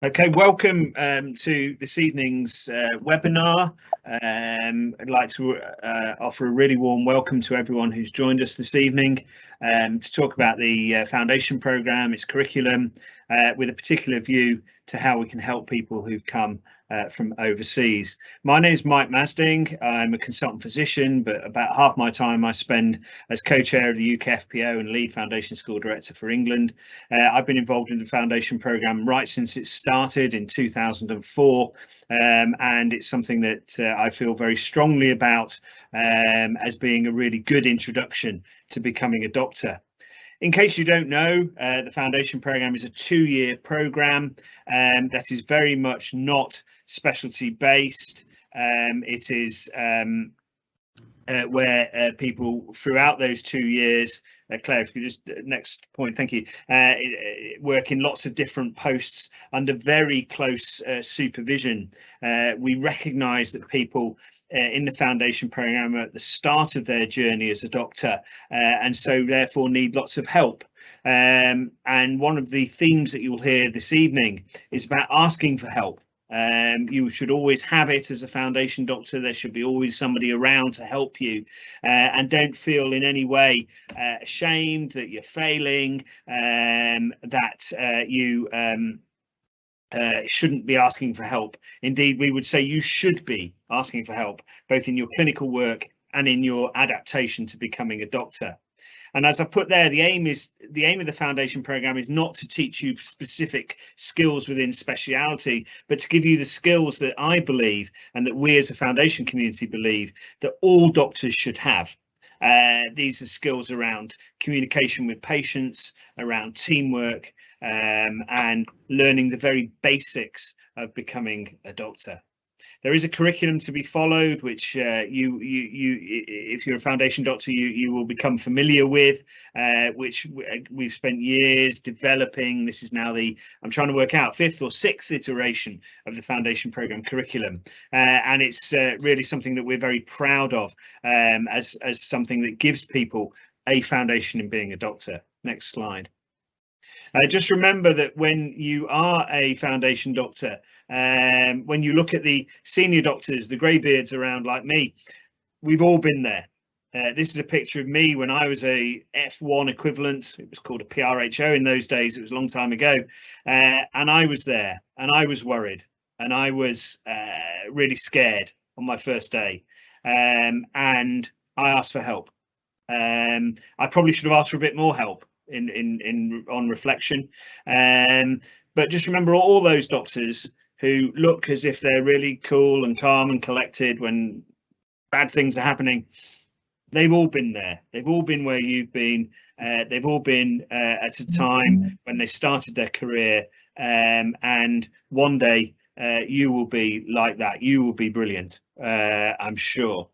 Okay, welcome to this evening's webinar. I'd like to offer a really warm welcome to everyone who's joined us this evening to talk about the foundation programme, its curriculum, with a particular view to how we can help people who've come from overseas. My name is Mike Masding. I'm a consultant physician, but about half my time I spend as co-chair of the UKFPO and lead foundation school director for England. I've been involved in the foundation programme right since it started in 2004, and it's something that I feel very strongly about as being a really good introduction to becoming a doctor. In case you don't know, the foundation programme is a 2-year programme that is very much not specialty based. It is where people throughout those 2 years, Claire, if you just next point, thank you, work in lots of different posts under very close supervision. We recognise that people in the foundation programme are at the start of their journey as a doctor, and so therefore need lots of help. And one of the themes that you'll hear this evening is about asking for help. You should always have it as a foundation doctor. There should be always somebody around to help you, and don't feel in any way ashamed that you're failing, that you shouldn't be asking for help. Indeed, we would say you should be asking for help, both in your clinical work and in your adaptation to becoming a doctor. And as I put there, the aim of the foundation programme is not to teach you specific skills within speciality, but to give you the skills that I believe, and that we as a foundation community believe, that all doctors should have. These are skills around communication with patients, around teamwork, and learning the very basics of becoming a doctor. There is a curriculum to be followed, which if you're a foundation doctor, you will become familiar with, which we've spent years developing. This is now I'm trying to work out, 5th or 6th iteration of the foundation programme curriculum, and it's really something that we're very proud of as something that gives people a foundation in being a doctor. Next slide. Just remember that when you are a foundation doctor, when you look at the senior doctors, the greybeards around like me, we've all been there. This is a picture of me when I was a F1 equivalent. It was called a PRHO in those days. It was a long time ago. And I was there, and I was worried, and I was really scared on my first day. And I asked for help. I probably should have asked for a bit more help on reflection, but just remember all those doctors who look as if they're really cool and calm and collected when bad things are happening. They've all been there. They've all been where you've been. They've all been at a time when they started their career, and one day you will be like that. You will be brilliant, I'm sure.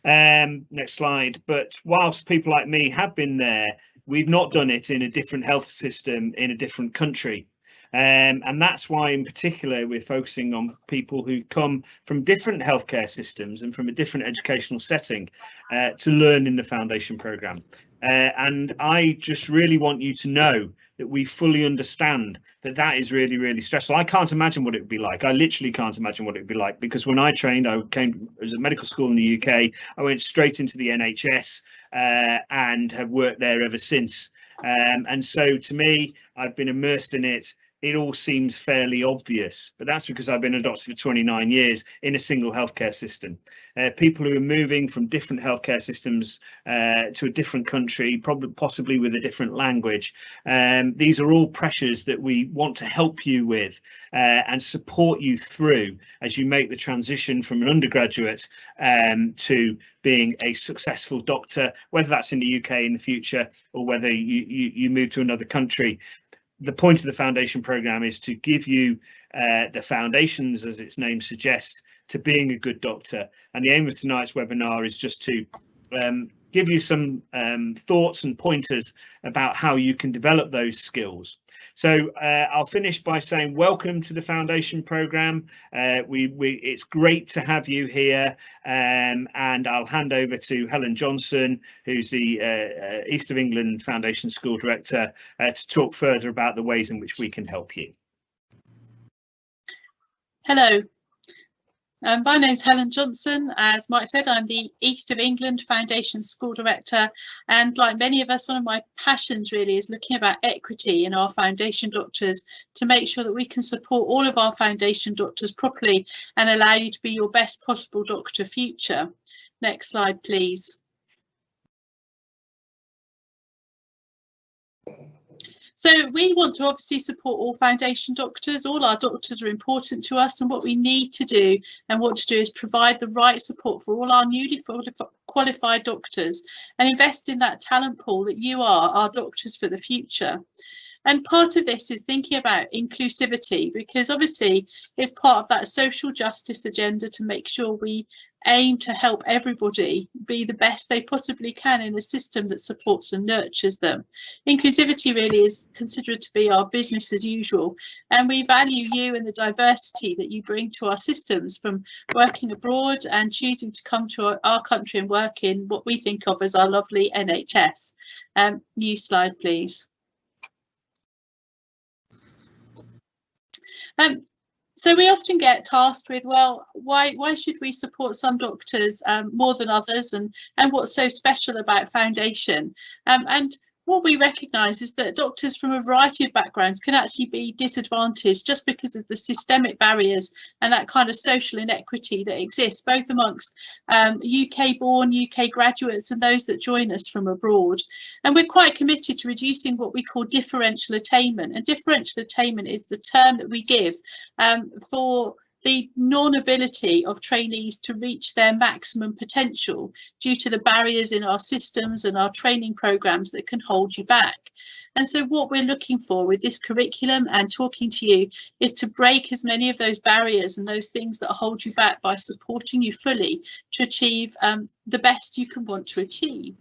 Next slide. But whilst people like me have been there, we've not done it in a different health system in a different country. And that's why in particular we're focusing on people who've come from different healthcare systems and from a different educational setting to learn in the foundation programme. And I just really want you to know that we fully understand that is really, really stressful. I can't imagine what it would be like. I literally can't imagine what it would be like, because when I trained, I was at medical school in the UK. I went straight into the NHS and have worked there ever since. And so to me, I've been immersed in it. It all seems fairly obvious, but that's because I've been a doctor for 29 years in a single healthcare system. People who are moving from different healthcare systems to a different country, possibly with a different language. These are all pressures that we want to help you with and support you through as you make the transition from an undergraduate to being a successful doctor, whether that's in the UK in the future or whether you move to another country. The point of the foundation programme is to give you the foundations, as its name suggests, to being a good doctor. And the aim of tonight's webinar is just to give you some thoughts and pointers about how you can develop those skills. So I'll finish by saying welcome to the foundation programme. It's great to have you here, and I'll hand over to Helen Johnson, who's the East of England Foundation School Director, to talk further about the ways in which we can help you. Hello, my name's Helen Johnson. As Mike said, I'm the East of England Foundation School Director, and like many of us, one of my passions really is looking about equity in our foundation doctors to make sure that we can support all of our foundation doctors properly and allow you to be your best possible doctor future. Next slide, please. So we want to obviously support all foundation doctors. All our doctors are important to us, and what we need to do and want to do is provide the right support for all our newly qualified doctors and invest in that talent pool that you are, our doctors for the future. And part of this is thinking about inclusivity, because obviously it's part of that social justice agenda to make sure we aim to help everybody be the best they possibly can in a system that supports and nurtures them. Inclusivity really is considered to be our business as usual, and we value you and the diversity that you bring to our systems, from working abroad and choosing to come to our country and work in what we think of as our lovely NHS. New slide, please. So we often get tasked with, well, why should we support some doctors more than others, and what's so special about foundation? And what we recognise is that doctors from a variety of backgrounds can actually be disadvantaged just because of the systemic barriers and that kind of social inequity that exists both amongst UK-born, UK graduates and those that join us from abroad. And we're quite committed to reducing what we call differential attainment. And differential attainment is the term that we give for the non-ability of trainees to reach their maximum potential due to the barriers in our systems and our training programs that can hold you back. And so what we're looking for with this curriculum and talking to you is to break as many of those barriers and those things that hold you back by supporting you fully to achieve the best you can want to achieve.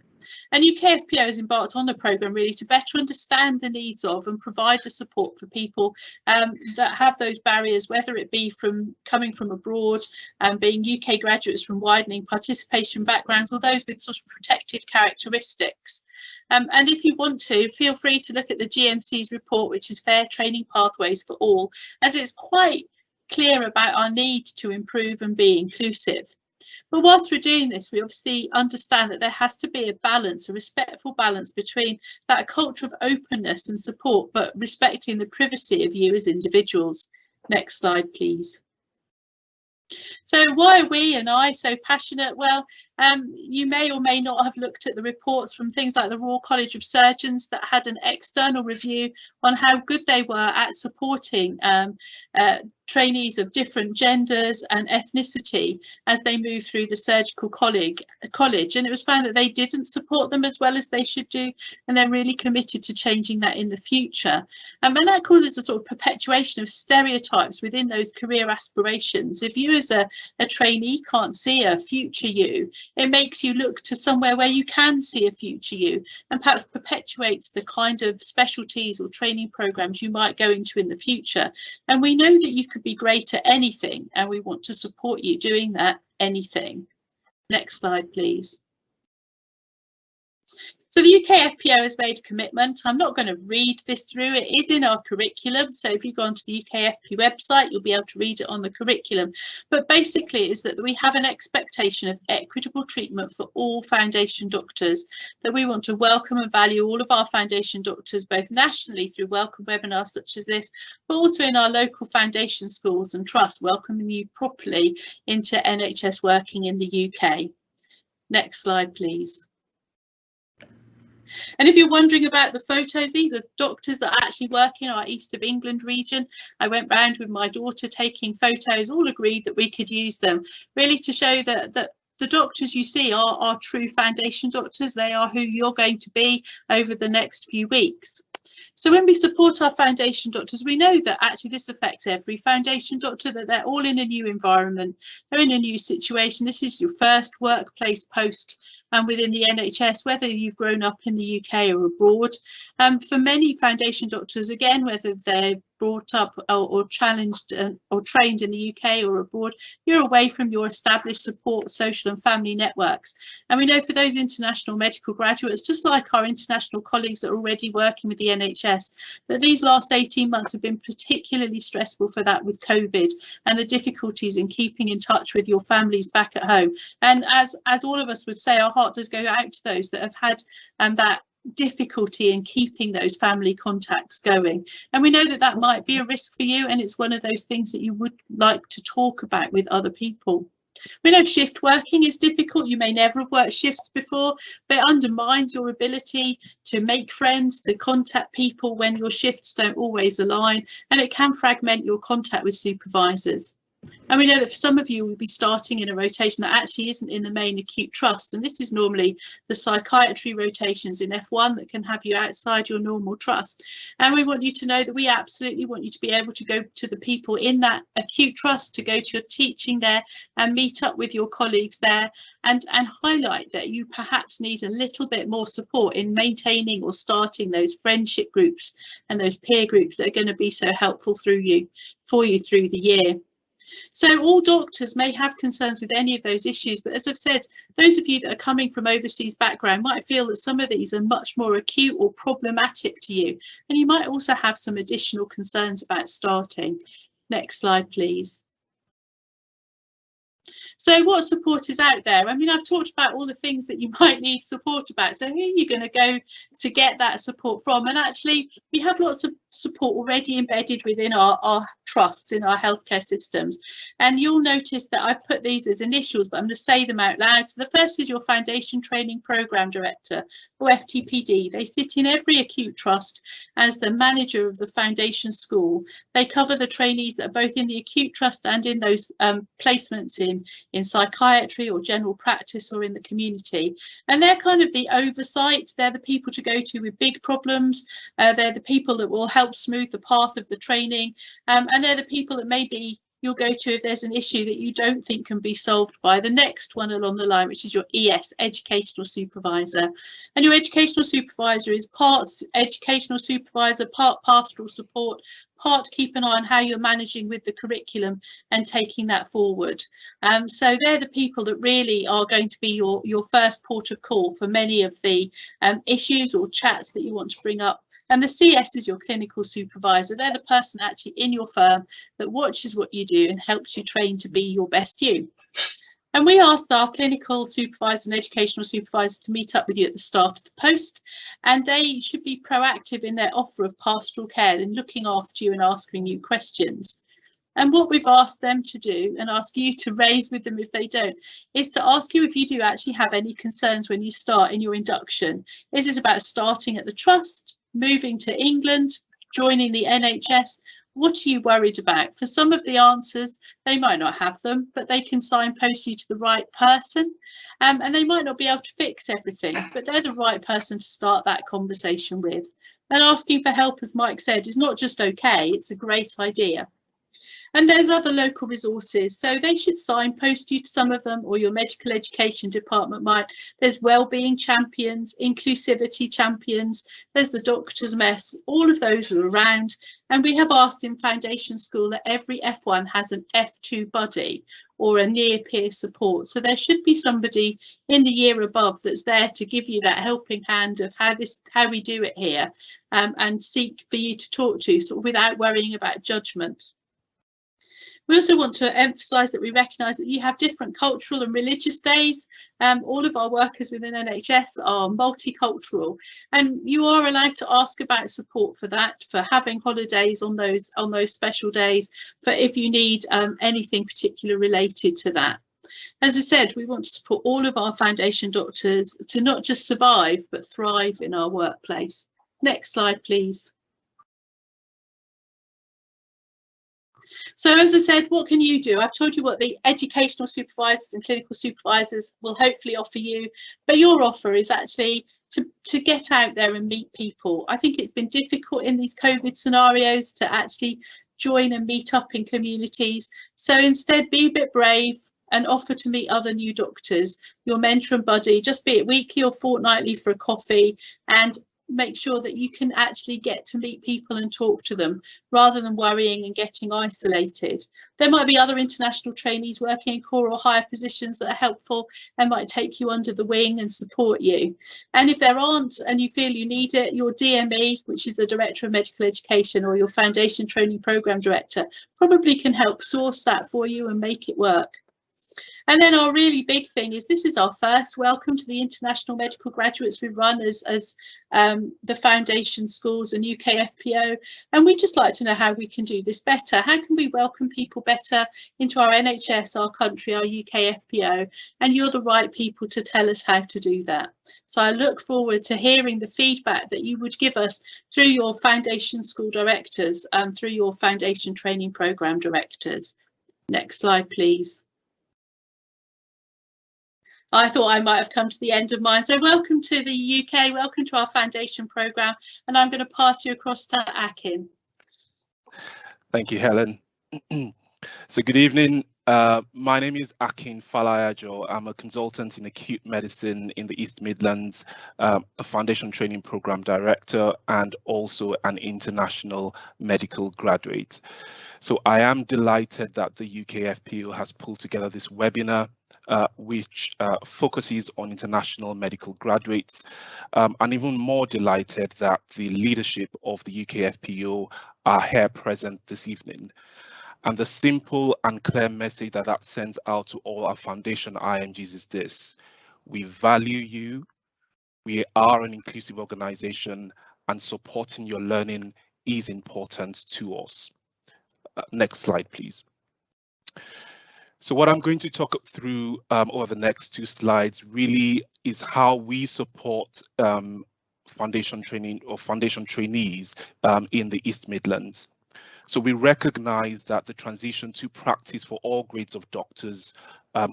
And UKFP has embarked on a programme really to better understand the needs of and provide the support for people that have those barriers, whether it be from coming from abroad and being UK graduates from widening participation backgrounds, or those with sort of protected characteristics. And if you want to, feel free to look at the GMC's report, which is Fair Training Pathways for All, as it's quite clear about our need to improve and be inclusive. But whilst we're doing this, we obviously understand that there has to be a balance, a respectful balance between that culture of openness and support, but respecting the privacy of you as individuals. Next slide, please. So why are we and I so passionate? Well, you may or may not have looked at the reports from things like the Royal College of Surgeons that had an external review on how good they were at supporting trainees of different genders and ethnicity as they move through the surgical college, and it was found that they didn't support them as well as they should do, and they're really committed to changing that in the future. And that causes a sort of perpetuation of stereotypes within those career aspirations. If you as a trainee can't see a future you, it makes you look to somewhere where you can see a future you, and perhaps perpetuates the kind of specialties or training programs you might go into in the future. And we know that you could be great at anything, and we want to support you doing that anything. Next slide, please. So the UKFPO has made a commitment. I'm not going to read this through. It is in our curriculum. So if you go onto the UKFP website, you'll be able to read it on the curriculum. But basically it is that we have an expectation of equitable treatment for all foundation doctors, that we want to welcome and value all of our foundation doctors, both nationally through welcome webinars such as this, but also in our local foundation schools and trusts, welcoming you properly into NHS working in the UK. Next slide, please. And if you're wondering about the photos, these are doctors that actually work in our East of England region. I went round with my daughter taking photos, all agreed that we could use them, really to show that the doctors you see are true foundation doctors. They are who you're going to be over the next few weeks. So when we support our foundation doctors, we know that actually this affects every foundation doctor, that they're all in a new environment, they're in a new situation. This is your first workplace post within the NHS, whether you've grown up in the UK or abroad. For many foundation doctors, again, whether they're brought up or challenged or trained in the UK or abroad, you're away from your established support, social and family networks. And we know for those international medical graduates, just like our international colleagues that are already working with the NHS, that these last 18 months have been particularly stressful for that with COVID and the difficulties in keeping in touch with your families back at home. And as all of us would say, our heart does go out to those that have had that difficulty in keeping those family contacts going. And we know that that might be a risk for you, and it's one of those things that you would like to talk about with other people. We know shift working is difficult. You may never have worked shifts before, but it undermines your ability to make friends, to contact people when your shifts don't always align, and it can fragment your contact with supervisors. And we know that for some of you will be starting in a rotation that actually isn't in the main acute trust, and this is normally the psychiatry rotations in F1 that can have you outside your normal trust. And we want you to know that we absolutely want you to be able to go to the people in that acute trust, to go to your teaching there and meet up with your colleagues there, and highlight that you perhaps need a little bit more support in maintaining or starting those friendship groups and those peer groups that are going to be so helpful for you through the year. So all doctors may have concerns with any of those issues, but as I've said, those of you that are coming from overseas background might feel that some of these are much more acute or problematic to you, and you might also have some additional concerns about starting. Next slide, please. So what support is out there? I mean, I've talked about all the things that you might need support about. So who are you going to go to get that support from? And actually, we have lots of support already embedded within our trusts, in our healthcare systems. And you'll notice that I've put these as initials, but I'm going to say them out loud. So the first is your Foundation Training Programme Director, or FTPD. They sit in every acute trust as the manager of the foundation school. They cover the trainees that are both in the acute trust and in those placements in psychiatry or general practice or in the community. And they're kind of the oversight. They're the people to go to with big problems. They're the people that will help smooth the path of the training. And they're the people that maybe you'll go to if there's an issue that you don't think can be solved by the next one along the line, which is your ES, Educational Supervisor. And your Educational Supervisor is part educational supervisor, part pastoral support, part keep an eye on how you're managing with the curriculum and taking that forward. So they're the people that really are going to be your first port of call for many of the issues or chats that you want to bring up. And the CS is your clinical supervisor. They're the person actually in your firm that watches what you do and helps you train to be your best you. And we asked our clinical supervisors and educational supervisors to meet up with you at the start of the post, and they should be proactive in their offer of pastoral care and looking after you and asking you questions. And what we've asked them to do, and ask you to raise with them if they don't, is to ask you if you do actually have any concerns when you start in your induction. Is this about starting at the trust, moving to England, joining the NHS? What are you worried about? For some of the answers, they might not have them, but they can signpost you to the right person. And they might not be able to fix everything, but they're the right person to start that conversation with. And asking for help, as Mike said, is not just okay, it's a great idea. And there's other local resources, so they should signpost you to some of them, or your medical education department might. There's wellbeing champions, inclusivity champions, there's the doctor's mess, all of those are around. And we have asked in foundation school that every F1 has an F2 buddy or a near peer support. So there should be somebody in the year above that's there to give you that helping hand of how we do it here, and seek for you to talk to, sort of without worrying about judgment. We also want to emphasise that we recognise that you have different cultural and religious days. All of our workers within NHS are multicultural, and you are allowed to ask about support for that, for having holidays on those special days, for if you need anything particular related to that. As I said, we want to support all of our foundation doctors to not just survive, but thrive in our workplace. Next slide, please. So as I said, what can you do? I've told you what the educational supervisors and clinical supervisors will hopefully offer you, but your offer is actually to get out there and meet people. I think it's been difficult in these COVID scenarios to actually join and meet up in communities. So instead, be a bit brave and offer to meet other new doctors, your mentor and buddy, just be it weekly or fortnightly for a coffee, and make sure that you can actually get to meet people and talk to them rather than worrying and getting isolated. There might be other international trainees working in core or higher positions that are helpful and might take you under the wing and support you. And if there aren't and you feel you need it, your DME, which is the Director of Medical Education, or your Foundation Training Programme Director, probably can help source that for you and make it work. And then our really big thing is, this is our first welcome to the international medical graduates we've run as the foundation schools and UKFPO. And we'd just like to know how we can do this better. How can we welcome people better into our NHS, our country, our UKFPO? And you're the right people to tell us how to do that. So I look forward to hearing the feedback that you would give us through your foundation school directors, through your foundation training programme directors. Next slide, please. I thought I might have come to the end of mine. So welcome to the UK, welcome to our foundation programme, and I'm going to pass you across to Akin. Thank you, Helen. So good evening. My name is Akin Falayajo. I'm a consultant in acute medicine in the East Midlands, a foundation training programme director, and also an international medical graduate. So I am delighted that the UKFPO has pulled together this webinar, which focuses on international medical graduates, and even more delighted that the leadership of the UKFPO are here present this evening. And the simple and clear message that sends out to all our foundation IMGs is this: we value you, we are an inclusive organisation, and supporting your learning is important to us. Next slide, please. So what I'm going to talk through over the next 2 slides really is how we support foundation training or foundation trainees in the East Midlands. So we recognise that the transition to practice for all grades of doctors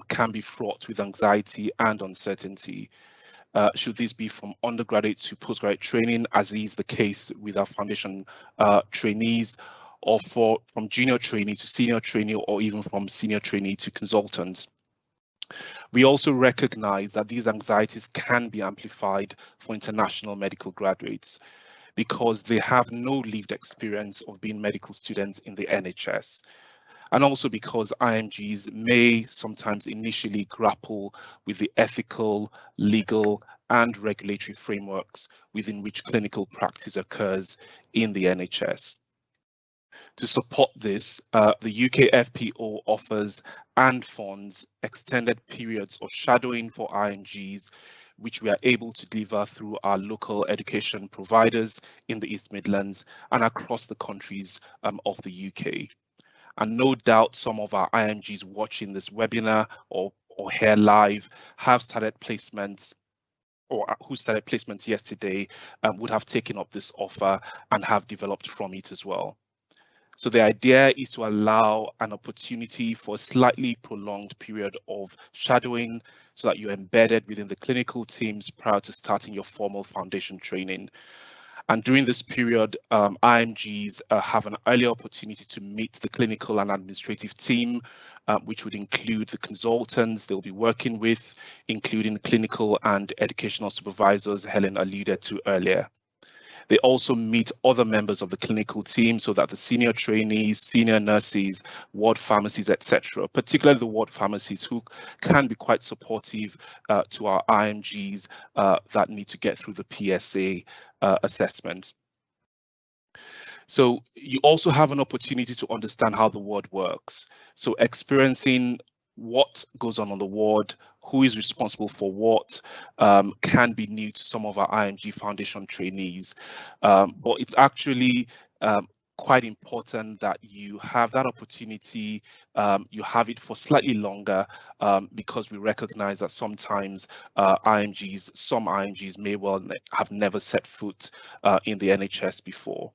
can be fraught with anxiety and uncertainty. Should this be from undergraduate to postgraduate training, as is the case with our foundation trainees, or from junior trainee to senior trainee, or even from senior trainee to consultant. We also recognise that these anxieties can be amplified for international medical graduates because they have no lived experience of being medical students in the NHS, and also because IMGs may sometimes initially grapple with the ethical, legal, and regulatory frameworks within which clinical practice occurs in the NHS. To support this, the UKFPO offers and funds extended periods of shadowing for IMGs, which we are able to deliver through our local education providers in the East Midlands and across the countries of the UK. And no doubt some of our IMGs watching this webinar or here live have started placements, or who started placements yesterday would have taken up this offer and have developed from it as well. So the idea is to allow an opportunity for a slightly prolonged period of shadowing so that you're embedded within the clinical teams prior to starting your formal foundation training. And during this period, IMGs have an early opportunity to meet the clinical and administrative team, which would include the consultants they'll be working with, including clinical and educational supervisors Helen alluded to earlier. They also meet other members of the clinical team so that the senior trainees, senior nurses, ward pharmacies, etc., particularly the ward pharmacies who can be quite supportive to our IMGs that need to get through the PSA assessment. So you also have an opportunity to understand how the ward works. So experiencing what goes on the ward, who is responsible for what, can be new to some of our IMG Foundation trainees. But it's actually quite important that you have that opportunity, you have it for slightly longer, because we recognize that sometimes some IMGs may well have never set foot in the NHS before.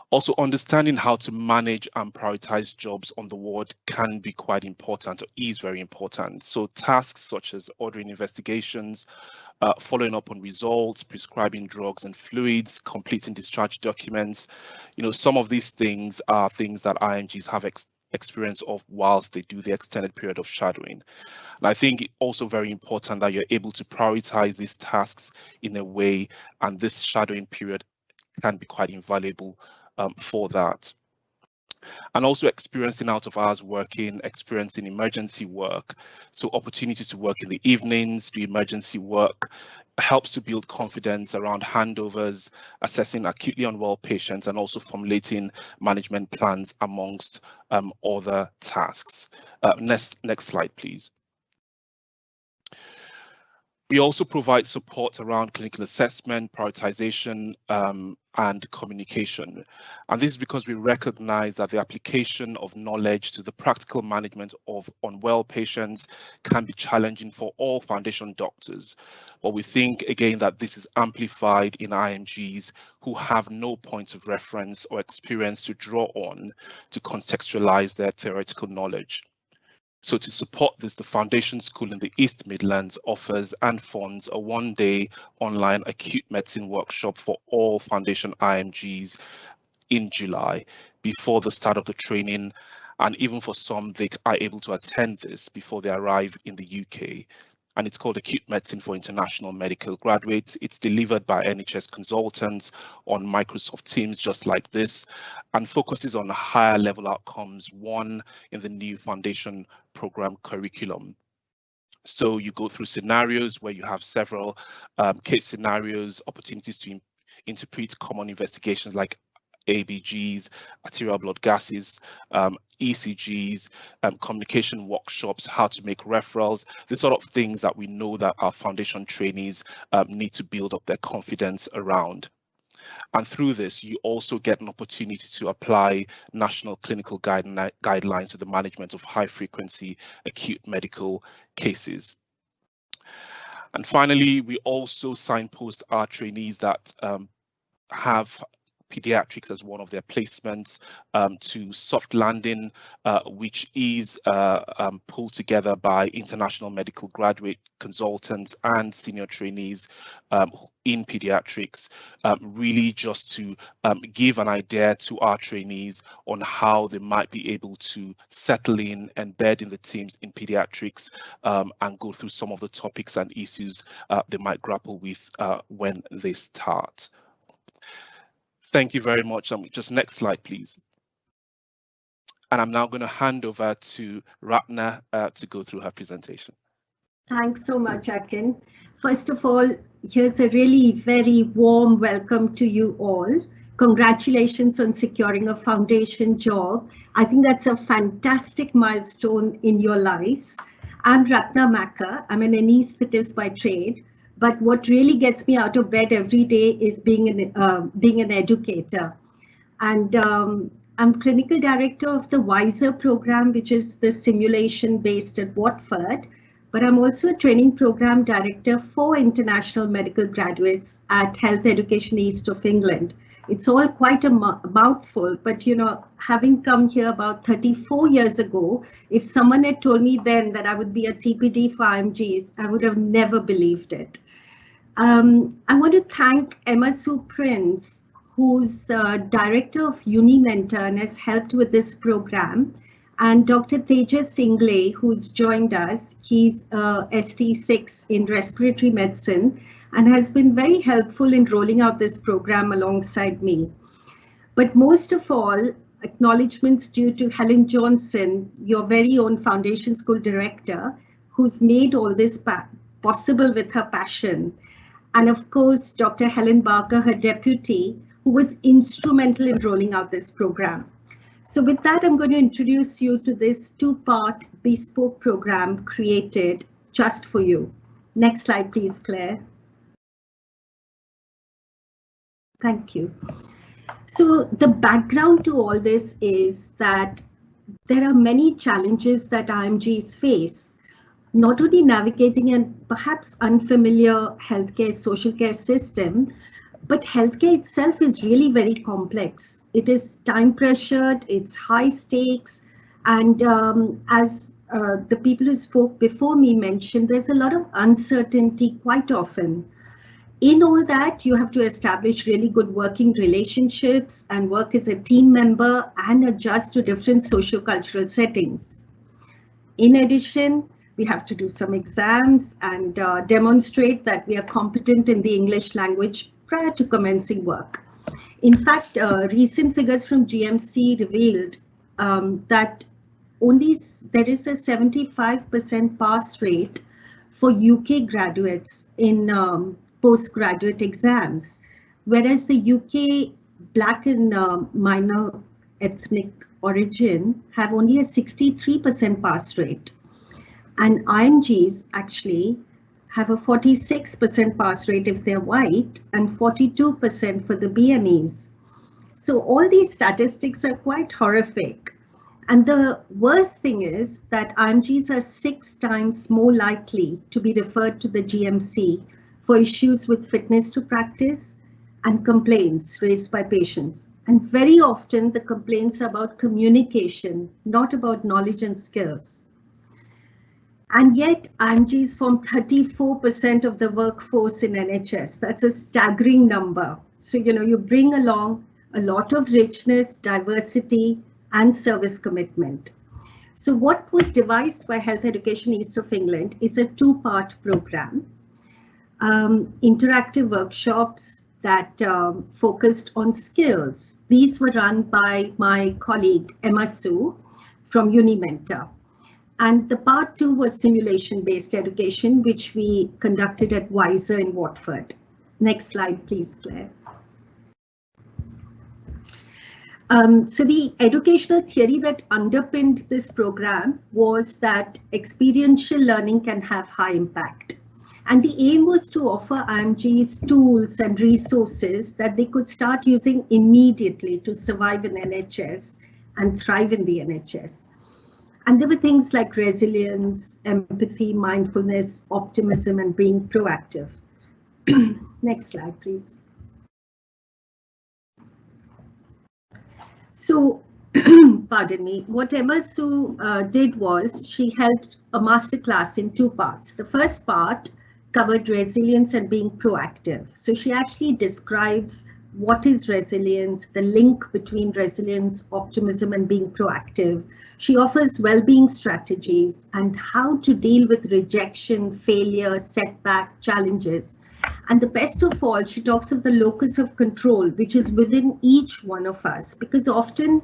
Also, understanding how to manage and prioritize jobs on the ward can be quite important, or is very important. So tasks such as ordering investigations, following up on results, prescribing drugs and fluids, completing discharge documents, some of these things are things that IMGs have experience of whilst they do the extended period of shadowing. And I think also very important that you're able to prioritize these tasks in a way, and this shadowing period can be quite invaluable for that. And also experiencing out of hours working, experiencing emergency work. So opportunities to work in the evenings, do emergency work, helps to build confidence around handovers, assessing acutely unwell patients, and also formulating management plans amongst other tasks. Next slide, please. We also provide support around clinical assessment, prioritization, and communication. And this is because we recognize that the application of knowledge to the practical management of unwell patients can be challenging for all foundation doctors. But we think, again, that this is amplified in IMGs who have no points of reference or experience to draw on to contextualize their theoretical knowledge. So to support this, the Foundation School in the East Midlands offers and funds a one-day online acute medicine workshop for all Foundation IMGs in July before the start of the training. And even for some, they are able to attend this before they arrive in the UK. And it's called Acute Medicine for International Medical Graduates. It's delivered by NHS consultants on Microsoft Teams, just like this, and focuses on higher level outcomes, one in the new foundation program curriculum. So you go through scenarios where you have several case scenarios, opportunities to interpret common investigations like ABGs, arterial blood gases, ECGs, communication workshops, how to make referrals, the sort of things that we know that our foundation trainees need to build up their confidence around. And through this, you also get an opportunity to apply national clinical guidelines to the management of high frequency acute medical cases. And finally, we also signpost our trainees that have pediatrics as one of their placements to soft landing, which is pulled together by international medical graduate consultants and senior trainees in pediatrics, really just to give an idea to our trainees on how they might be able to settle in, embed in the teams in pediatrics, and go through some of the topics and issues they might grapple with when they start. Thank you very much. Just next slide, please. And I'm now going to hand over to Ratna to go through her presentation. Thanks so much, Akin. First of all, here's a really very warm welcome to you all. Congratulations on securing a foundation job. I think that's a fantastic milestone in your lives. I'm Ratna Maka. I'm an anaesthetist by trade. But what really gets me out of bed every day is being an educator. And I'm clinical director of the WISER program, which is the simulation based at Watford. But I'm also a training program director for international medical graduates at Health Education East of England. It's all quite a mouthful, but you know, having come here about 34 years ago, if someone had told me then that I would be a TPD for IMGs, I would have never believed it. I want to thank Emma Sue Prince, who's director of UniMentor and has helped with this program, and Dr. Tejas Single, who's joined us. He's ST6 in respiratory medicine and has been very helpful in rolling out this program alongside me. But most of all, acknowledgements due to Helen Johnson, your very own Foundation School director, who's made all this possible with her passion. And of course, Dr. Helen Barker, her deputy, who was instrumental in rolling out this program. So with that, I'm going to introduce you to this two-part bespoke program created just for you. Next slide, please, Claire. Thank you. So the background to all this is that there are many challenges that IMGs face, not only navigating a perhaps unfamiliar healthcare, social care system, but healthcare itself is really very complex. It is time pressured, it's high stakes, and as the people who spoke before me mentioned, there's a lot of uncertainty quite often. In all that, you have to establish really good working relationships and work as a team member and adjust to different socio-cultural settings. In addition, we have to do some exams and demonstrate that we are competent in the English language prior to commencing work. In fact, recent figures from GMC revealed that there is a 75% pass rate for UK graduates in postgraduate exams, whereas the UK Black and minor ethnic origin have only a 63% pass rate. And IMGs actually have a 46% pass rate if they're white and 42% for the BMEs. So all these statistics are quite horrific. And the worst thing is that IMGs are 6 times more likely to be referred to the GMC for issues with fitness to practice and complaints raised by patients. And very often the complaints are about communication, not about knowledge and skills. And yet IMGs form 34% of the workforce in NHS. That's a staggering number. So, you bring along a lot of richness, diversity, and service commitment. So what was devised by Health Education East of England is a 2-part program. Interactive workshops that focused on skills. These were run by my colleague Emma Sue from Unimentor. And the part 2 was simulation-based education, which we conducted at Wiser in Watford. Next slide, please, Claire. So the educational theory that underpinned this program was that experiential learning can have high impact. And the aim was to offer IMGs tools and resources that they could start using immediately to survive in NHS and thrive in the NHS. And there were things like resilience, empathy, mindfulness, optimism, and being proactive. Next slide, please. So, pardon me, what Emma Sue did was she held a masterclass in 2 parts. The first part covered resilience and being proactive. So she actually describes what is resilience, the link between resilience, optimism, and being proactive. She offers well-being strategies and how to deal with rejection, failure, setback, challenges. And the best of all, she talks of the locus of control, which is within each one of us, because often,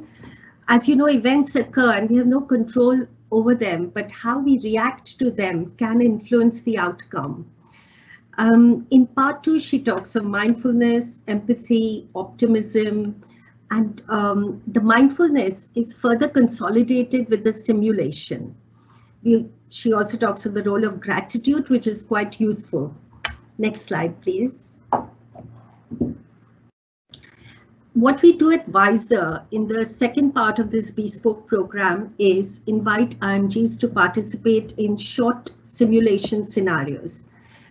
as you know, events occur and we have no control over them, but how we react to them can influence the outcome. In part 2, she talks of mindfulness, empathy, optimism, and the mindfulness is further consolidated with the simulation. She also talks of the role of gratitude, which is quite useful. Next slide, please. What we do at Wiser in the second part of this bespoke program is invite IMGs to participate in short simulation scenarios.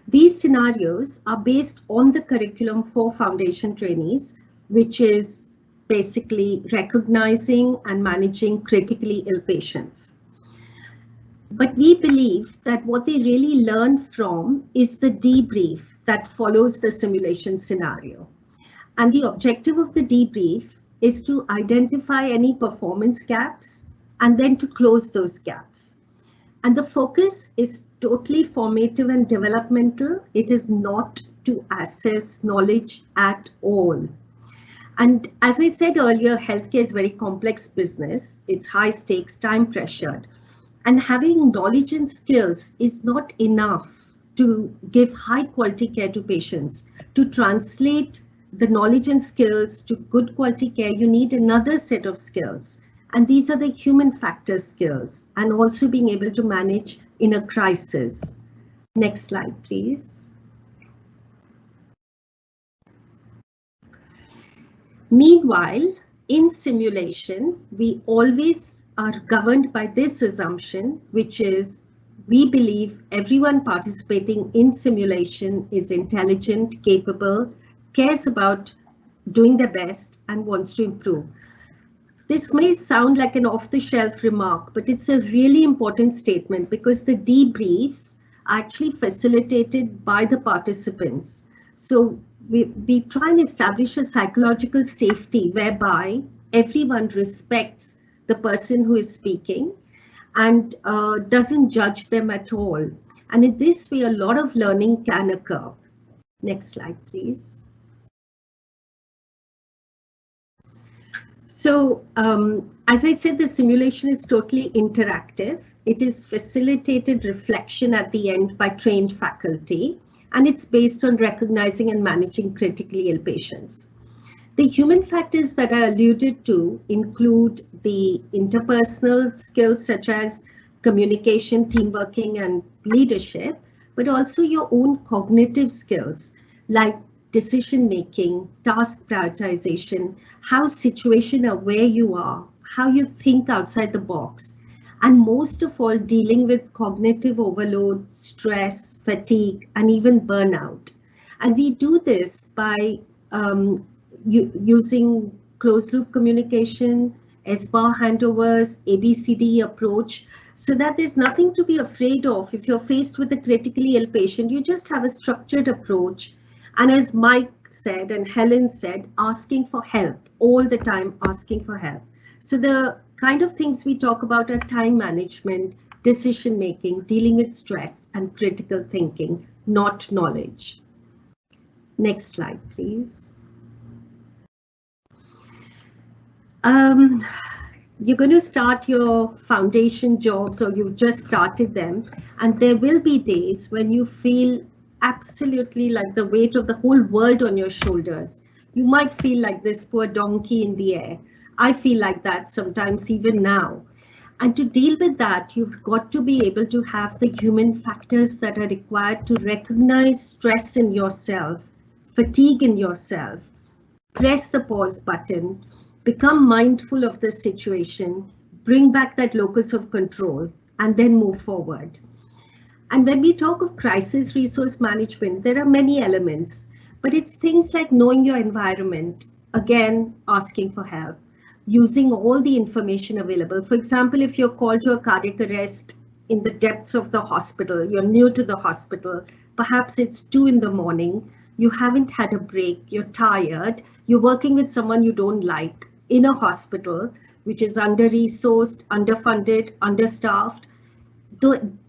These scenarios are based on the curriculum for foundation trainees, which is basically recognizing and managing critically ill patients. But we believe that what they really learn from is the debrief that follows the simulation scenario. And the objective of the debrief is to identify any performance gaps and then to close those gaps. And the focus is totally formative and developmental. It is not to assess knowledge at all. And as I said earlier, healthcare is a very complex business. It's high stakes, time pressured. And having knowledge and skills is not enough to give high quality care to patients. To translate the knowledge and skills to good quality care, you need another set of skills. And these are the human factor skills and also being able to manage in a crisis. Next slide, please. Meanwhile, in simulation, we always are governed by this assumption, which is we believe everyone participating in simulation is intelligent, capable, cares about doing their best and wants to improve. This may sound like an off-the-shelf remark, but it's a really important statement because the debriefs are actually facilitated by the participants. So we try and establish a psychological safety whereby everyone respects the person who is speaking and doesn't judge them at all. And in this way, a lot of learning can occur. Next slide, please. So as I said, the simulation is totally interactive. It is facilitated reflection at the end by trained faculty, and it's based on recognizing and managing critically ill patients. The human factors that I alluded to include the interpersonal skills such as communication, teamworking, and leadership, but also your own cognitive skills like decision making, task prioritization, how situation aware you are, how you think outside the box, and most of all, dealing with cognitive overload, stress, fatigue, and even burnout. And we do this by using closed loop communication, SBAR handovers, ABCD approach, so that there's nothing to be afraid of. If you're faced with a critically ill patient, you just have a structured approach. And as Mike said and Helen said, asking for help, all the time asking for help. So the kind of things we talk about are time management, decision making, dealing with stress, and critical thinking, not knowledge. Next slide, please. You're going to start your foundation jobs, or you've just started them, and there will be days when you feel absolutely like the weight of the whole world on your shoulders. You might feel like this poor donkey in the air. I feel like that sometimes even now. And to deal with that, you've got to be able to have the human factors that are required to recognize stress in yourself, fatigue in yourself, press the pause button, become mindful of the situation, bring back that locus of control, and then move forward. And when we talk of crisis resource management, there are many elements, but it's things like knowing your environment, again, asking for help, using all the information available. For example, if you're called to a cardiac arrest in the depths of the hospital, you're new to the hospital, perhaps it's 2 in the morning, you haven't had a break, you're tired, you're working with someone you don't like in a hospital, which is under-resourced, underfunded, understaffed.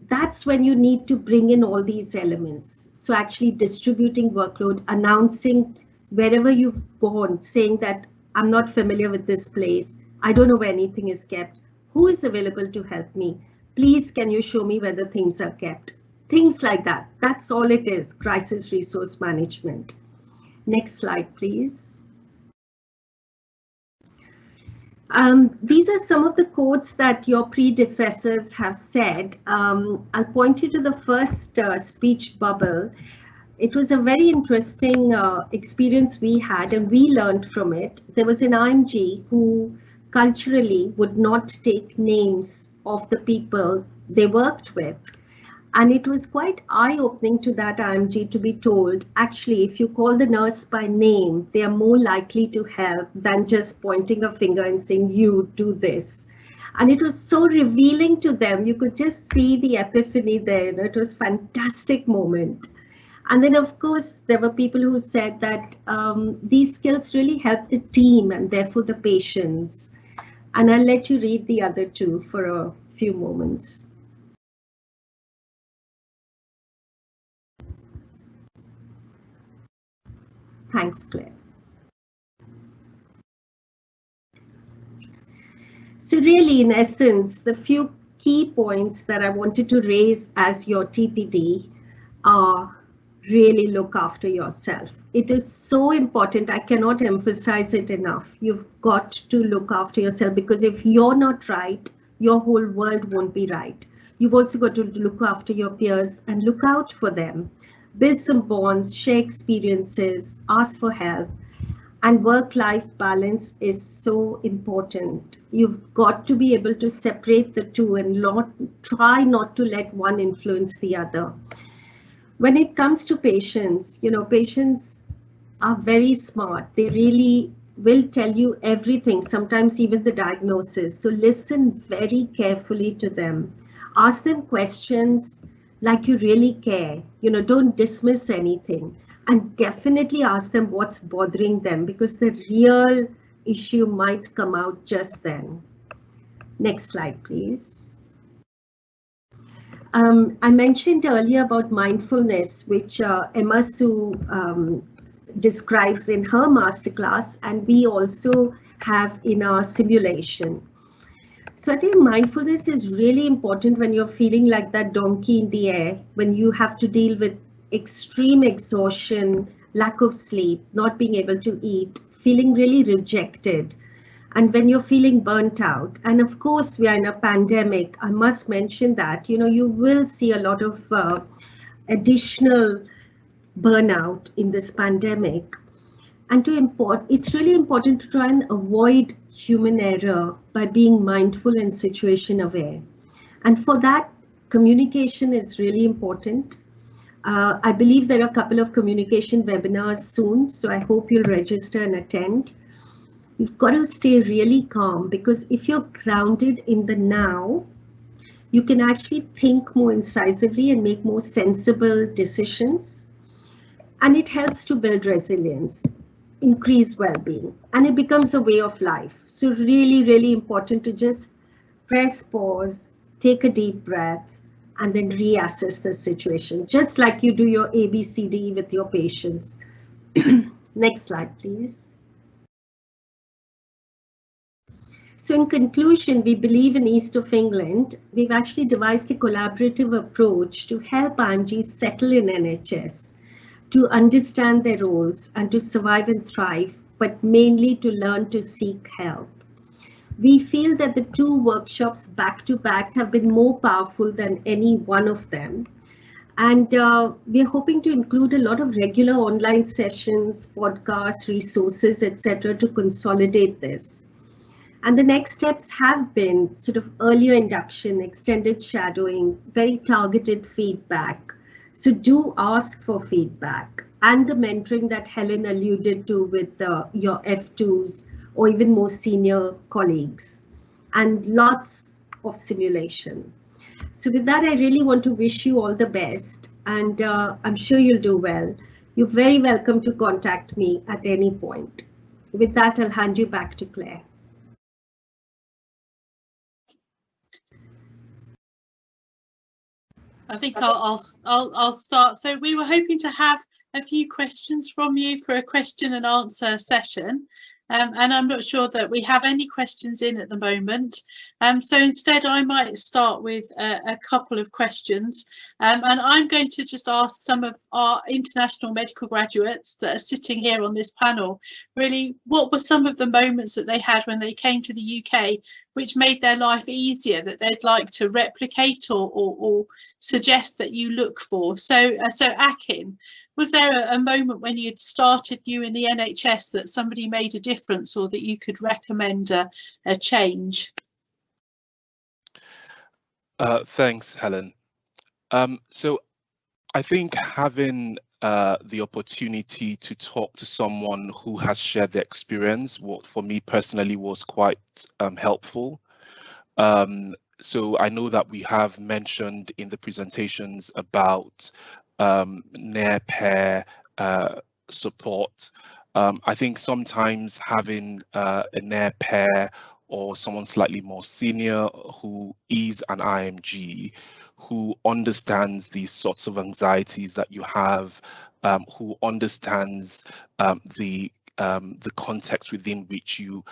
That's when you need to bring in all these elements. So actually distributing workload, announcing wherever you've gone, saying that I'm not familiar with this place, I don't know where anything is kept, who is available to help me? Please, can you show me where the things are kept? Things like that. That's all it is, crisis resource management. Next slide, please. These are some of the quotes that your predecessors have said. I'll point you to the first speech bubble. It was a very interesting experience we had, and we learned from it. There was an IMG who culturally would not take names of the people they worked with. And it was quite eye-opening to that IMG to be told, actually, if you call the nurse by name, they are more likely to help than just pointing a finger and saying, you do this. And it was so revealing to them. You could just see the epiphany there. It was a fantastic moment. And then, of course, there were people who said that these skills really help the team and therefore the patients. And I'll let you read the other two for a few moments. Thanks, Claire. So really, in essence, the few key points that I wanted to raise as your TPD are really look after yourself. It is so important. I cannot emphasize it enough. You've got to look after yourself, because if you're not right, your whole world won't be right. You've also got to look after your peers and look out for them. Build some bonds, share experiences, ask for help, and work-life balance is so important. You've got to be able to separate the two and try not to let one influence the other. When it comes to patients, patients are very smart. They really will tell you everything, sometimes even the diagnosis. So listen very carefully to them. Ask them questions like you really care. Don't dismiss anything. and definitely ask them what's bothering them, because the real issue might come out just then. Next slide, please. I mentioned earlier about mindfulness, which Emma Sue describes in her masterclass, and we also have in our simulation. So I think mindfulness is really important when you're feeling like that donkey in the air, when you have to deal with extreme exhaustion, lack of sleep, not being able to eat, feeling really rejected, and when you're feeling burnt out. And of course, we are in a pandemic. I must mention that, you will see a lot of additional burnout in this pandemic. And it's really important to try and avoid human error by being mindful and situation aware. And for that, communication is really important. I believe there are a couple of communication webinars soon, so I hope you'll register and attend. You've got to stay really calm, because if you're grounded in the now, you can actually think more incisively and make more sensible decisions. And it helps to build resilience, increase well-being, and it becomes a way of life. So really, really important to just press pause, take a deep breath, and then reassess the situation, just like you do your ABCD with your patients. Next slide, please. So in conclusion, we believe in East of England, we've actually devised a collaborative approach to help IMGs settle in NHS, to understand their roles and to survive and thrive, but mainly to learn to seek help. We feel that the 2 workshops back to back have been more powerful than any one of them. And we're hoping to include a lot of regular online sessions, podcasts, resources, etc., to consolidate this. And the next steps have been sort of earlier induction, extended shadowing, very targeted feedback. So do ask for feedback, and the mentoring that Helen alluded to with your F2s or even more senior colleagues, and lots of simulation. So with that, I really want to wish you all the best, and I'm sure you'll do well. You're very welcome to contact me at any point. With that, I'll hand you back to Claire. I think I'll start. So we were hoping to have a few questions from you for a question and answer session. And I'm not sure that we have any questions in at the moment. So instead, I might start with a couple of questions. And I'm going to just ask some of our international medical graduates that are sitting here on this panel, really, what were some of the moments that they had when they came to the UK, which made their life easier, that they'd like to replicate or suggest that you look for? So Akin, was there a moment when you'd started new in the NHS that somebody made a difference, or that you could recommend a change? Thanks, Helen. So I think having the opportunity to talk to someone who has shared the experience, what for me personally was quite helpful. So I know that we have mentioned in the presentations about near-peer support. I think sometimes having a near-peer or someone slightly more senior who is an IMG, who understands these sorts of anxieties that you have, who understands the context within which you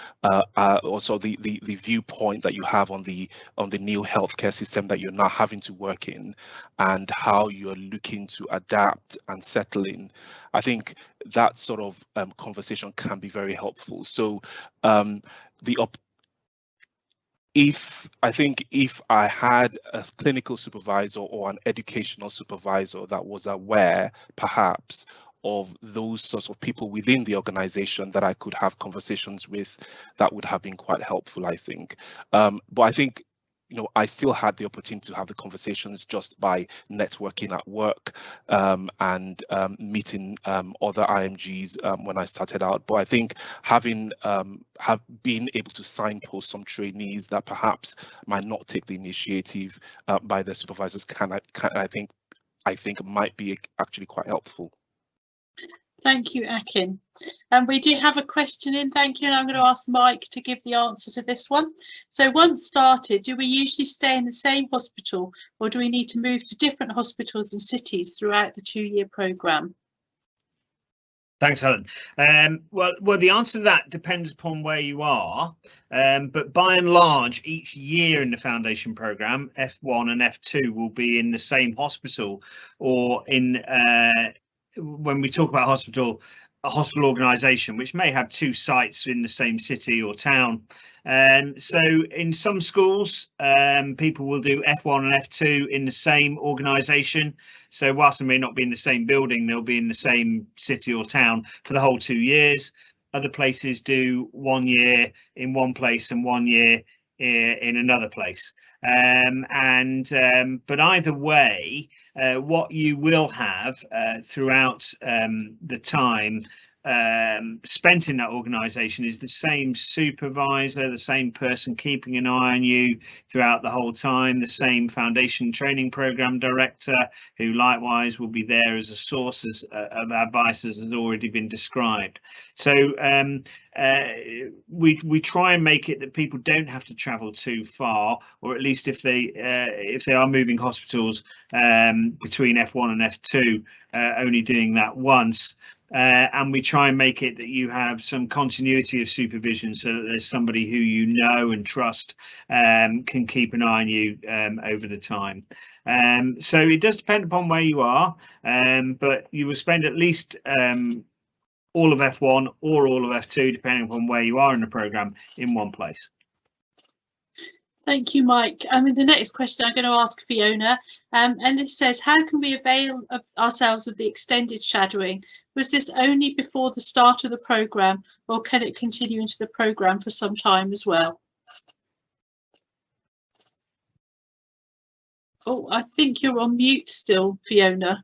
also the viewpoint that you have on the new healthcare system that you're now having to work in, and how you're looking to adapt and settle in. I think that sort of conversation can be very helpful. So if I had a clinical supervisor or an educational supervisor that was aware, perhaps, of those sorts of people within the organization that I could have conversations with, that would have been quite helpful, I think. But I think, I still had the opportunity to have the conversations just by networking at work and meeting other IMGs when I started out. But I think having been able to signpost some trainees that perhaps might not take the initiative by their supervisors I think might be actually quite helpful. Thank you, Akin. And we do have a question in, thank you, and I'm going to ask Mike to give the answer to this one. So once started, do we usually stay in the same hospital, or do we need to move to different hospitals and cities throughout the 2-year programme? Thanks, Helen. Well, the answer to that depends upon where you are, but by and large, each year in the foundation programme, F1 and F2 will be in the same hospital, or in when we talk about hospital, a hospital organisation which may have 2 sites in the same city or town. So in some schools, people will do F1 and F2 in the same organisation. So whilst they may not be in the same building, they'll be in the same city or town for the whole 2 years. Other places do 1 year in one place and 1 year in another place. But either way, what you will have throughout the time spent in that organisation is the same supervisor, the same person keeping an eye on you throughout the whole time, the same foundation training programme director, who likewise will be there as a source of advice, as has already been described. So we try and make it that people don't have to travel too far, or at least if they are moving hospitals between F1 and F2, only doing that once. And we try and make it that you have some continuity of supervision, so that there's somebody who you know and trust can keep an eye on you over the time. So it does depend upon where you are, but you will spend at least all of F1 or all of F2, depending upon where you are in the programme, in one place. Thank you, Mike. The next question I'm going to ask Fiona, and it says, how can we avail of ourselves of the extended shadowing? Was this only before the start of the programme, or can it continue into the programme for some time as well? Oh, I think you're on mute still, Fiona.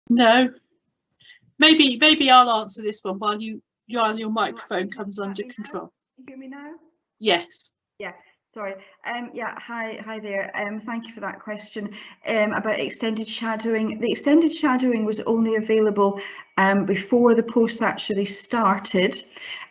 No. Maybe I'll answer this one while your microphone comes under control. Can you hear me now? Yes. Yeah, sorry. Yeah, hi there. Thank you for that question about extended shadowing. The extended shadowing was only available before the post actually started.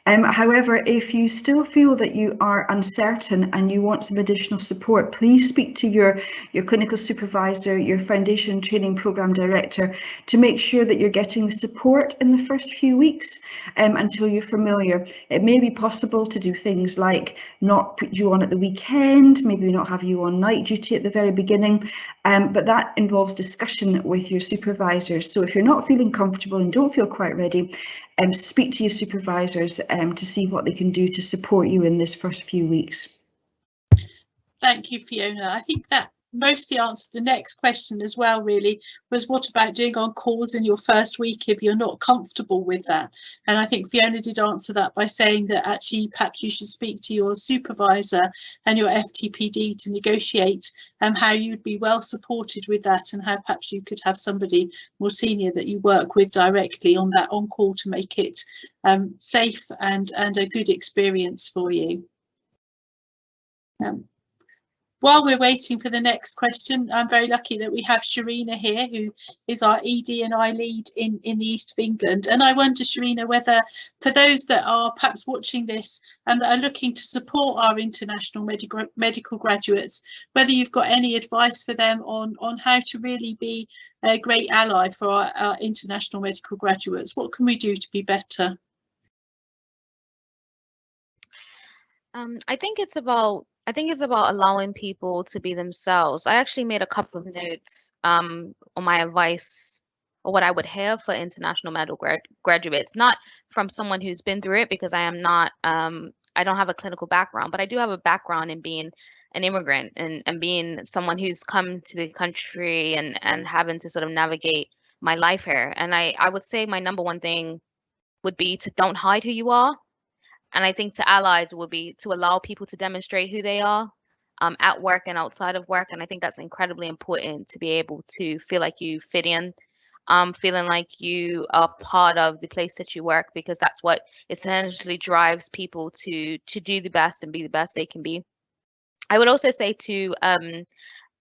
However, if you still feel that you are uncertain and you want some additional support, please speak to your clinical supervisor, your foundation training programme director, to make sure that you're getting the support in the first few weeks until you're familiar. It may be possible to do things like not put you on at the weekend, maybe not have you on night duty at the very beginning, but that involves discussion with your supervisors. So if you're not feeling comfortable and don't feel quite ready, speak to your supervisors to see what they can do to support you in this first few weeks. Thank you, Fiona. I think that mostly answered the next question as well, really, was what about doing on calls in your first week if you're not comfortable with that? And I think Fiona did answer that by saying that actually perhaps you should speak to your supervisor and your FTPD to negotiate how you'd be well supported with that, and how perhaps you could have somebody more senior that you work with directly on that on call to make it safe and a good experience for you. While we're waiting for the next question, I'm very lucky that we have Sharina here, who is our ED&I lead in the East of England. And I wonder, Sharina, whether for those that are perhaps watching this and that are looking to support our international medical graduates, whether you've got any advice for them on how to really be a great ally for our international medical graduates. What can we do to be better? I think it's about allowing people to be themselves. I actually made a couple of notes on my advice or what I would have for international medical graduates, not from someone who's been through it, because I am not, I don't have a clinical background, but I do have a background in being an immigrant and being someone who's come to the country and having to sort of navigate my life here. And I would say my number one thing would be to don't hide who you are. And I think to allies will be to allow people to demonstrate who they are at work and outside of work. And I think that's incredibly important, to be able to feel like you fit in, feeling like you are part of the place that you work, because that's what essentially drives people to do the best and be the best they can be. I would also say to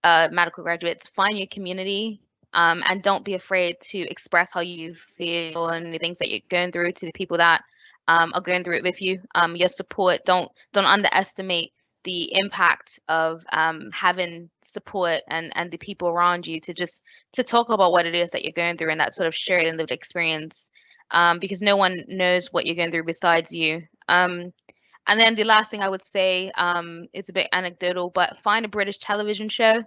medical graduates, find your community, and don't be afraid to express how you feel and the things that you're going through to the people that are going through it with you. Your support, don't underestimate the impact of having support and the people around you to talk about what it is that you're going through and that sort of shared and lived experience, because no one knows what you're going through besides you. And then the last thing I would say, it's a bit anecdotal, but find a British television show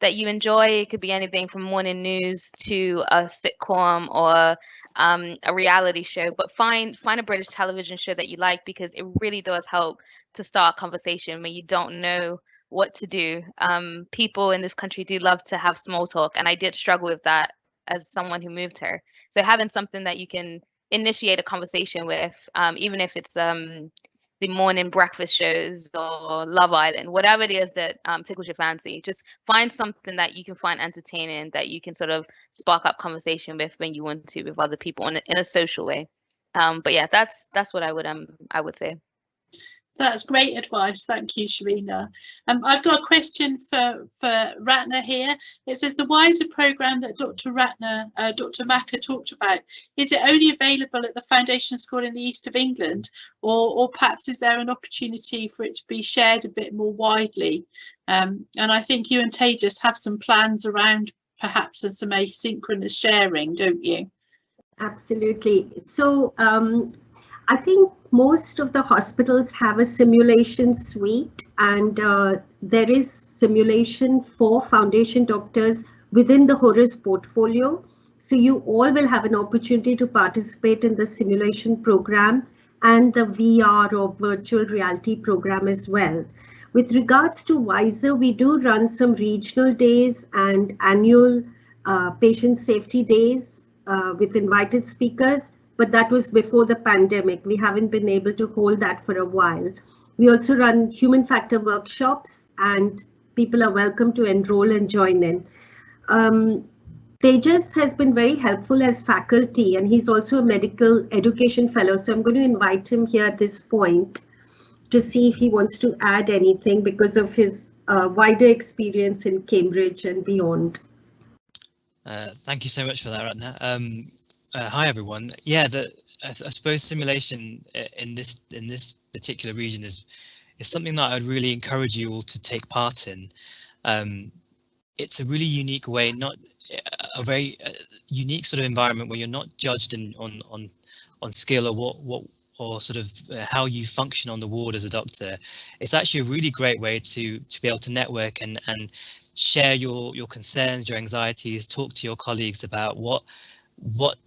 that you enjoy. It could be anything from morning news to a sitcom or a reality show, but find a British television show that you like, because it really does help to start a conversation when you don't know what to do. People in this country do love to have small talk, and I did struggle with that as someone who moved here. So having something that you can initiate a conversation with, even if it's the morning breakfast shows or Love Island, whatever it is that tickles your fancy, just find something that you can find entertaining, that you can sort of spark up conversation with when you want to with other people in a social way. But yeah, that's what I would say. That's great advice. Thank you, Sharina. I've got a question for Ratna here. It says, the WISER programme that Dr. Maka talked about, is it only available at the foundation school in the east of England, or perhaps is there an opportunity for it to be shared a bit more widely? And I think you and Tejas have some plans around perhaps some asynchronous sharing, don't you? Absolutely. So I think most of the hospitals have a simulation suite, and there is simulation for foundation doctors within the HORIS portfolio. So you all will have an opportunity to participate in the simulation program and the VR or virtual reality program as well. With regards to WISER, we do run some regional days and annual patient safety days with invited speakers, but that was before the pandemic. We haven't been able to hold that for a while. We also run human factor workshops, and people are welcome to enroll and join in. Tejas has been very helpful as faculty, and he's also a medical education fellow. So I'm going to invite him here at this point to see if he wants to add anything because of his wider experience in Cambridge and beyond. Thank you so much for that, Ratna. Hi everyone. Yeah, I suppose simulation in this particular region is something that I'd really encourage you all to take part in. It's a really unique way, not a very unique sort of environment where you're not judged on skill or what or sort of how you function on the ward as a doctor. It's actually a really great way to be able to network and share your concerns, your anxieties, talk to your colleagues about what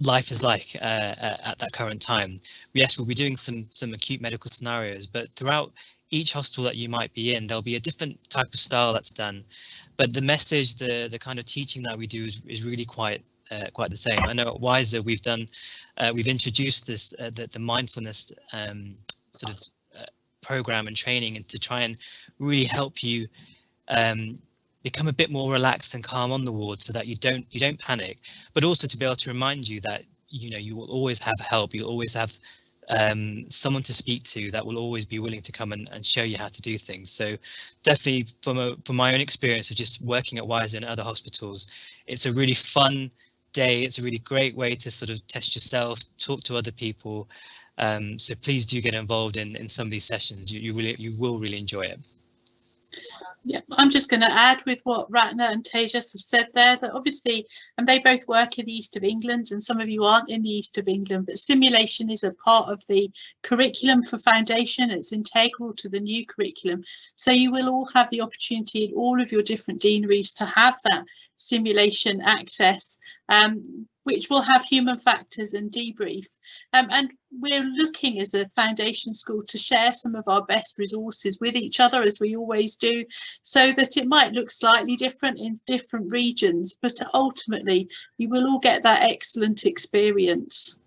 life is like at that current time. Yes, we'll be doing some acute medical scenarios, but throughout each hospital that you might be in, there'll be a different type of style that's done. But the message, the kind of teaching that we do is really quite the same. I know at WISER we've introduced this the mindfulness sort of program and training, and to try and really help you become a bit more relaxed and calm on the ward, so that you don't panic, but also to be able to remind you that you will always have help. You'll always have someone to speak to that will always be willing to come and show you how to do things. So definitely from my own experience of just working at WISER and other hospitals, it's a really fun day. It's a really great way to sort of test yourself, talk to other people. So please do get involved in some of these sessions. You will really enjoy it. Yeah, I'm just going to add with what Ratna and Tejas have said there, that obviously, and they both work in the east of England, and some of you aren't in the east of England, but simulation is a part of the curriculum for foundation. It's integral to the new curriculum. So you will all have the opportunity in all of your different deaneries to have that simulation access, which will have human factors and debrief. And we're looking as a foundation school to share some of our best resources with each other, as we always do, so that it might look slightly different in different regions, but ultimately you will all get that excellent experience.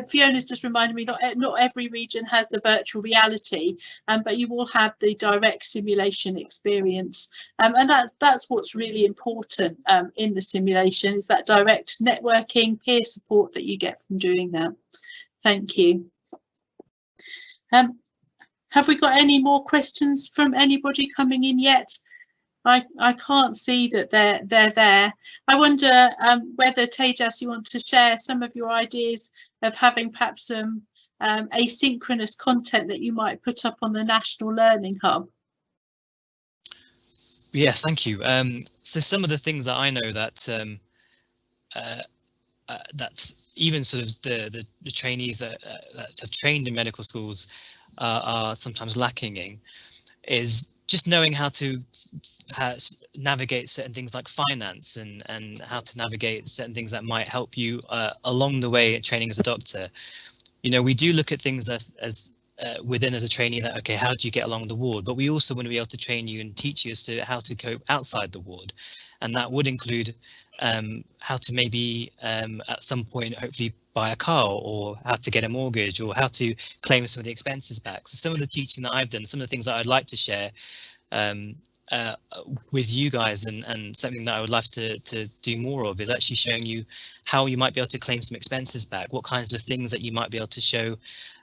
Fiona's just reminded me, not every region has the virtual reality, but you will have the direct simulation experience, and that's what's really important in the simulation, is that direct networking, peer support that you get from doing that. Thank you. Have we got any more questions from anybody coming in yet? I can't see that they're there. I wonder whether, Tejas, you want to share some of your ideas of having perhaps some asynchronous content that you might put up on the National Learning Hub. Yes, thank you. So some of the things that I know that that's even sort of the trainees that have trained in medical schools are sometimes lacking in is just knowing how to navigate certain things like finance and how to navigate certain things that might help you along the way training as a doctor. You know, we do look at things as within as a trainee that, okay, how do you get along the ward? But we also want to be able to train you and teach you as to how to cope outside the ward. And that would include how to maybe at some point hopefully buy a car, or how to get a mortgage, or how to claim some of the expenses back. So some of the teaching that I've done, some of the things that I'd like to share with you guys, and something that I would love to do more of, is actually showing you how you might be able to claim some expenses back, what kinds of things that you might be able to show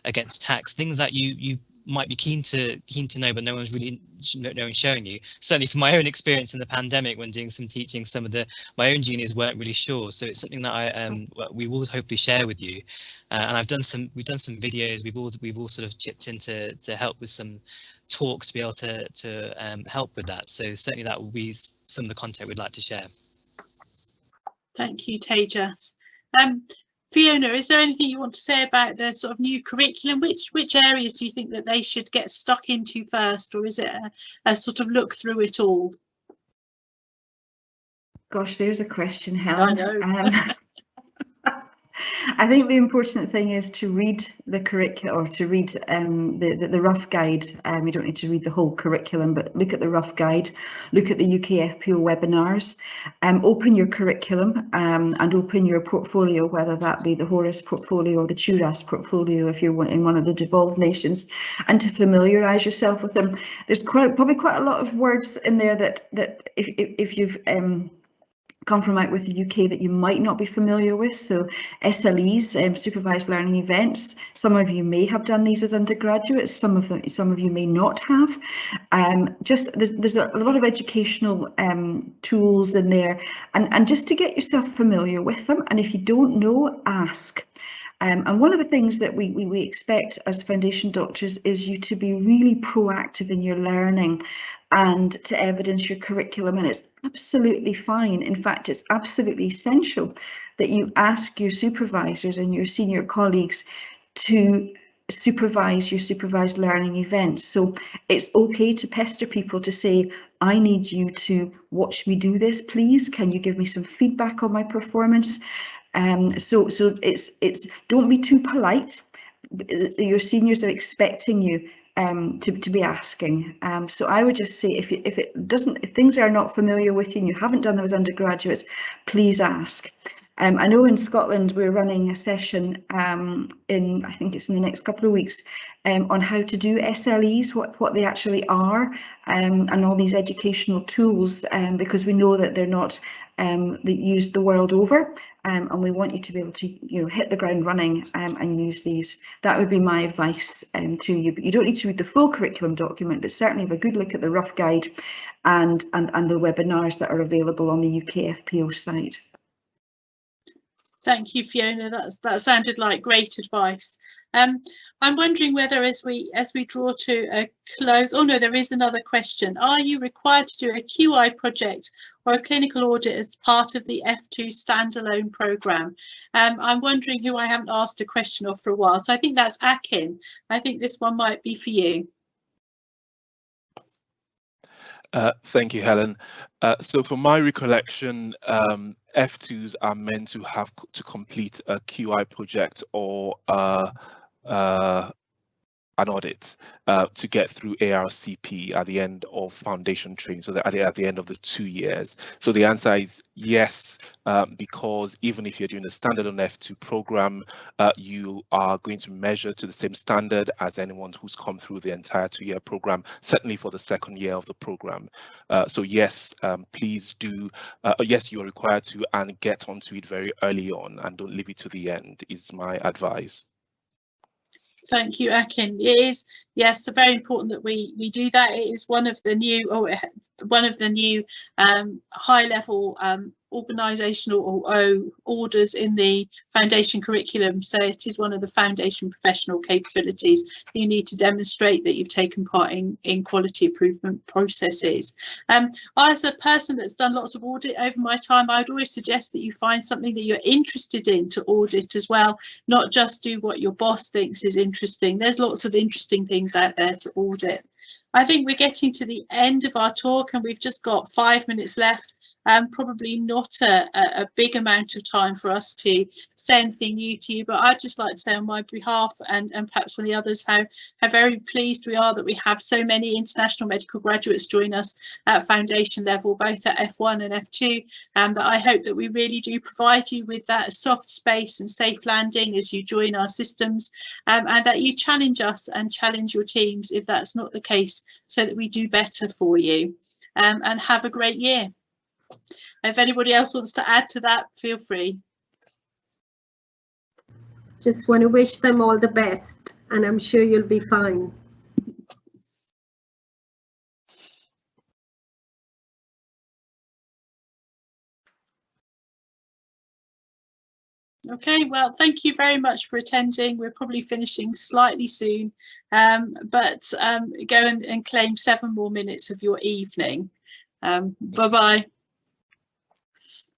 against tax, things that you might be keen to know, but no one's really showing you. Certainly from my own experience in the pandemic, when doing some teaching, some of my own juniors weren't really sure. So it's something that we will hopefully share with you. And we've done some videos. We've all sort of chipped in to help with some talks to be able to help with that. So certainly that will be some of the content we'd like to share. Thank you, Tejas. Fiona, is there anything you want to say about the sort of new curriculum? Which areas do you think that they should get stuck into first, or is it a sort of look through it all? Gosh, there's a question, Helen. I know. I think the important thing is to read the curriculum, or to read the rough guide. You don't need to read the whole curriculum, but look at the rough guide, look at the UKFP webinars, open your curriculum and open your portfolio, whether that be the Horace portfolio or the TURAS portfolio if you're in one of the devolved nations, and to familiarise yourself with them. There's probably quite a lot of words in there that if you've come from out with the UK that you might not be familiar with. So SLEs, supervised learning events. Some of you may have done these as undergraduates. Some of you may not have. There's a lot of educational tools in there, and just to get yourself familiar with them. And if you don't know, ask. And one of the things that we expect as foundation doctors is you to be really proactive in your learning and to evidence your curriculum, and it's absolutely fine. In fact, it's absolutely essential that you ask your supervisors and your senior colleagues to supervise your supervised learning events. So it's okay to pester people to say, I need you to watch me do this, please. Can you give me some feedback on my performance? So it's don't be too polite. Your seniors are expecting you to be asking. So I would just say, if things are not familiar with you and you haven't done them as undergraduates, please ask. I know in Scotland we're running a session I think it's in the next couple of weeks on how to do SLEs, what they actually are, and all these educational tools, because we know that they're not used the world over, and we want you to be able to hit the ground running and use these. That would be my advice to you. But you don't need to read the full curriculum document, but certainly have a good look at the rough guide and the webinars that are available on the UKFPO site. Thank you, Fiona. That sounded like great advice. I'm wondering whether, as we draw to a close, oh no, there is another question. Are you required to do a QI project or a clinical audit as part of the F2 standalone programme? I'm wondering who I haven't asked a question of for a while. So I think that's Akin. I think this one might be for you. Thank you, Helen. So from my recollection, F2s are meant to have to complete a QI project or an audit to get through ARCP at the end of foundation training, so that at the end of the 2 years. So the answer is yes, because even if you're doing a standard on F2 program, you are going to measure to the same standard as anyone who's come through the entire 2-year program, certainly for the second year of the program. So yes, please do, yes, you're required to, and get onto it very early on and don't leave it to the end, is my advice. Thank you, Akin. It yes, so very important that we do that. It is one of the new high level organisational orders in the foundation curriculum. So it is one of the foundation professional capabilities. You need to demonstrate that you've taken part in quality improvement processes. As a person that's done lots of audit over my time, I'd always suggest that you find something that you're interested in to audit as well, not just do what your boss thinks is interesting. There's lots of interesting things out there to audit. I think we're getting to the end of our talk and we've just got 5 minutes left. Probably not a big amount of time for us to say anything new to you, but I'd just like to say on my behalf and perhaps from the others how very pleased we are that we have so many international medical graduates join us at foundation level, both at F1 and F2, and that I hope that we really do provide you with that soft space and safe landing as you join our systems, and that you challenge us and challenge your teams if that's not the case, so that we do better for you, and have a great year. If anybody else wants to add to that, feel free. Just want to wish them all the best, and I'm sure you'll be fine. Okay, well, thank you very much for attending. We're probably finishing slightly soon, but go and claim 7 more minutes of your evening. Bye-bye.